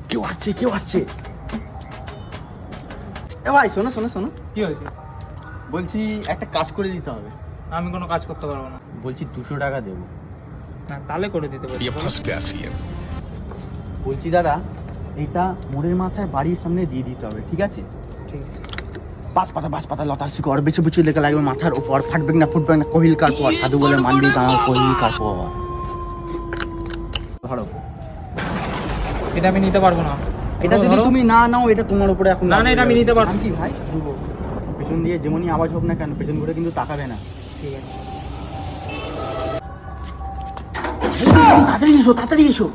কেউ আসছে। এ ভাই শোনো শোনো শোনো, কি হয়েছে? বলছি একটা কাজ করে দিতে হবে। আমি কোনো কাজ করতে পারবো না। বলছি 200 টাকা দেবো। না তাহলে করে দিতে পারি। বলছি দাদা, এটা মোড়ের মাথায় বাড়ির সামনে দিয়ে দিতে হবে, ঠিক আছে? ঠিক আছে। বাঁশ পাতা লতার শিকড় বেছে বেছে লেগে লাগবে মাথার উপর, ফাটবে না ফুটবে না কহিল কার পর, সাধু বলে মানবি গাঁও কহিল কার পর। ধরো এটা আমি নিতে পারবো না। এটা যদি তুমি না নাও, এটা তোমার উপরে এখন না না, এটা আমি নিতে পারবো না। কি ভাই ধ্রুব, পেছন দিয়ে যেমনই আওয়াজ হোক না কেন পেছন ঘুরে কিন্তু তাকাবে না। ঠিক আছে। তাড়াতাড়ি এসো।